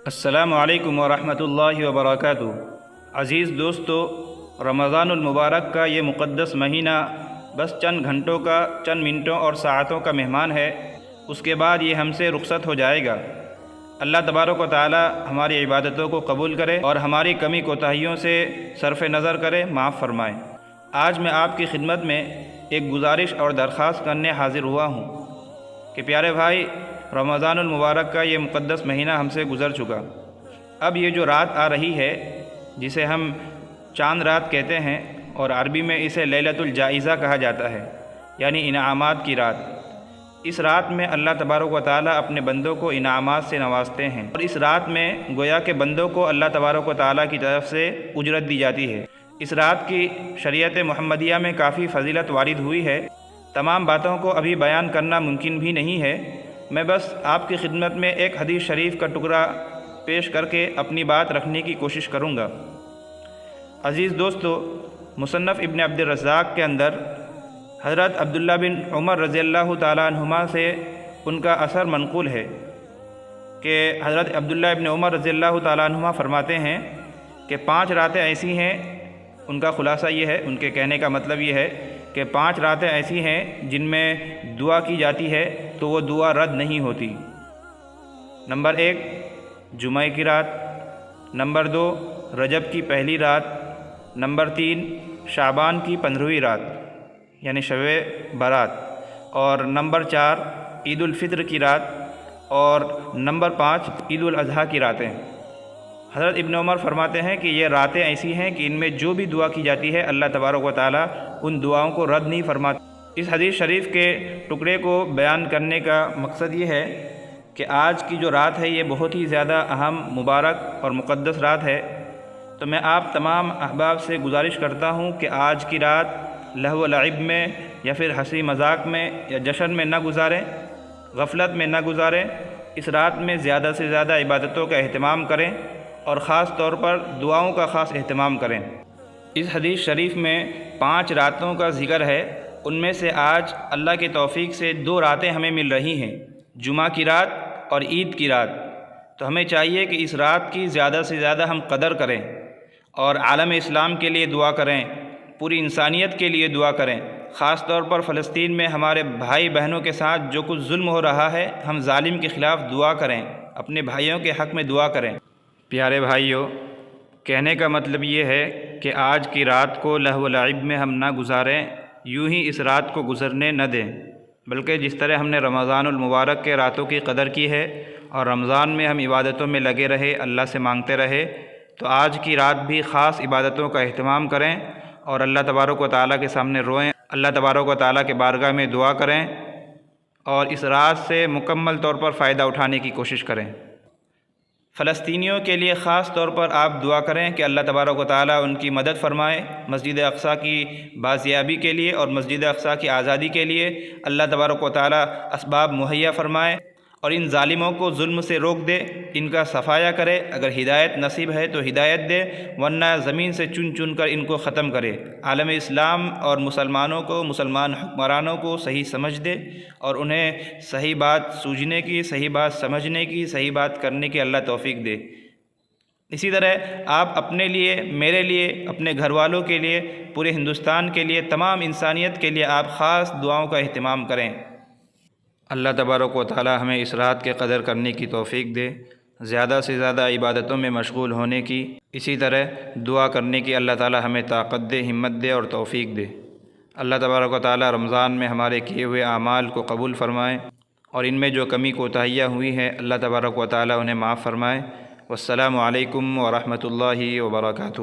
السلام علیکم ورحمۃ اللہ وبرکاتہ۔ عزیز دوستو، رمضان المبارک کا یہ مقدس مہینہ بس چند گھنٹوں کا، چند منٹوں اور ساعتوں کا مہمان ہے۔ اس کے بعد یہ ہم سے رخصت ہو جائے گا۔ اللہ تبارک و تعالی ہماری عبادتوں کو قبول کرے اور ہماری کمی کوتاہیوں سے صرف نظر کرے، معاف فرمائے۔ آج میں آپ کی خدمت میں ایک گزارش اور درخواست کرنے حاضر ہوا ہوں کہ پیارے بھائی، رمضان المبارک کا یہ مقدس مہینہ ہم سے گزر چکا۔ اب یہ جو رات آ رہی ہے، جسے ہم چاند رات کہتے ہیں اور عربی میں اسے لیلۃ الجائزہ کہا جاتا ہے، یعنی انعامات کی رات۔ اس رات میں اللہ تبارک و تعالیٰ اپنے بندوں کو انعامات سے نوازتے ہیں، اور اس رات میں گویا کہ بندوں کو اللہ تبارک و تعالیٰ کی طرف سے اجرت دی جاتی ہے۔ اس رات کی شریعت محمدیہ میں کافی فضیلت وارد ہوئی ہے۔ تمام باتوں کو ابھی بیان کرنا ممکن بھی نہیں ہے۔ میں بس آپ کی خدمت میں ایک حدیث شریف کا ٹکڑا پیش کر کے اپنی بات رکھنے کی کوشش کروں گا۔ عزیز دوستو، مصنف ابن عبد الرزاق کے اندر حضرت عبداللہ بن عمر رضی اللہ تعالیٰ عنہما سے ان کا اثر منقول ہے کہ حضرت عبداللہ ابن عمر رضی اللہ تعالیٰ عنہما فرماتے ہیں کہ 5 راتیں ایسی ہیں، ان کا خلاصہ یہ ہے، ان کے کہنے کا مطلب یہ ہے کہ 5 راتیں ایسی ہیں جن میں دعا کی جاتی ہے تو وہ دعا رد نہیں ہوتی۔ نمبر 1 جمعہ کی رات، نمبر 2 رجب کی پہلی رات، نمبر 3 شعبان کی 15ویں رات یعنی شب برات، اور نمبر 4 عید الفطر کی رات، اور نمبر 5 عید الاضحیٰ کی راتیں۔ حضرت ابن عمر فرماتے ہیں کہ یہ راتیں ایسی ہیں کہ ان میں جو بھی دعا کی جاتی ہے اللہ تبارک و تعالیٰ ان دعاؤں کو رد نہیں فرماتے۔ اس حدیث شریف کے ٹکڑے کو بیان کرنے کا مقصد یہ ہے کہ آج کی جو رات ہے یہ بہت ہی زیادہ اہم، مبارک اور مقدس رات ہے۔ تو میں آپ تمام احباب سے گزارش کرتا ہوں کہ آج کی رات لہو و لعب میں یا پھر ہنسی مذاق میں یا جشن میں نہ گزاریں، غفلت میں نہ گزاریں۔ اس رات میں زیادہ سے زیادہ عبادتوں کا اہتمام کریں اور خاص طور پر دعاؤں کا خاص اہتمام کریں۔ اس حدیث شریف میں 5 راتوں کا ذکر ہے، ان میں سے آج اللہ کی توفیق سے 2 راتیں ہمیں مل رہی ہیں، جمعہ کی رات اور عید کی رات۔ تو ہمیں چاہیے کہ اس رات کی زیادہ سے زیادہ ہم قدر کریں اور عالم اسلام کے لیے دعا کریں، پوری انسانیت کے لیے دعا کریں۔ خاص طور پر فلسطین میں ہمارے بھائی بہنوں کے ساتھ جو کچھ ظلم ہو رہا ہے، ہم ظالم کے خلاف دعا کریں، اپنے بھائیوں کے حق میں دعا کریں۔ پیارے بھائیوں، کہنے کا مطلب یہ ہے کہ آج کی رات کو لہو و لعب میں ہم نہ گزاریں، یوں ہی اس رات کو گزرنے نہ دیں، بلکہ جس طرح ہم نے رمضان المبارک کے راتوں کی قدر کی ہے اور رمضان میں ہم عبادتوں میں لگے رہے، اللہ سے مانگتے رہے، تو آج کی رات بھی خاص عبادتوں کا اہتمام کریں اور اللہ تبارک و تعالیٰ کے سامنے روئیں، اللہ تبارک و تعالیٰ کے بارگاہ میں دعا کریں اور اس رات سے مکمل طور پر فائدہ اٹھانے کی کوشش کریں۔ فلسطینیوں کے لیے خاص طور پر آپ دعا کریں کہ اللہ تبارک و تعالیٰ ان کی مدد فرمائے، مسجد اقصیٰ کی بازیابی کے لیے اور مسجد اقصیٰ کی آزادی کے لیے اللہ تبارک و تعالیٰ اسباب مہیا فرمائے اور ان ظالموں کو ظلم سے روک دے، ان کا صفایا کرے۔ اگر ہدایت نصیب ہے تو ہدایت دے، ورنہ زمین سے چن چن کر ان کو ختم کرے۔ عالم اسلام اور مسلمانوں کو، مسلمان حکمرانوں کو صحیح سمجھ دے اور انہیں صحیح بات سوجھنے کی، صحیح بات سمجھنے کی، صحیح بات کرنے کی اللہ توفیق دے۔ اسی طرح آپ اپنے لیے، میرے لیے، اپنے گھر والوں کے لیے، پورے ہندوستان کے لیے، تمام انسانیت کے لیے آپ خاص دعاؤں کا اہتمام کریں۔ اللہ تبارک و تعالی ہمیں اس رات کے قدر کرنے کی توفیق دے، زیادہ سے زیادہ عبادتوں میں مشغول ہونے کی، اسی طرح دعا کرنے کی اللہ تعالی ہمیں طاقت دے، ہمت دے اور توفیق دے۔ اللہ تبارک و تعالی رمضان میں ہمارے کیے ہوئے اعمال کو قبول فرمائے اور ان میں جو کمی کوتاہیاں ہوئی ہیں اللہ تبارک و تعالی انہیں معاف فرمائے۔ والسلام علیکم ورحمۃ اللہ وبرکاتہ۔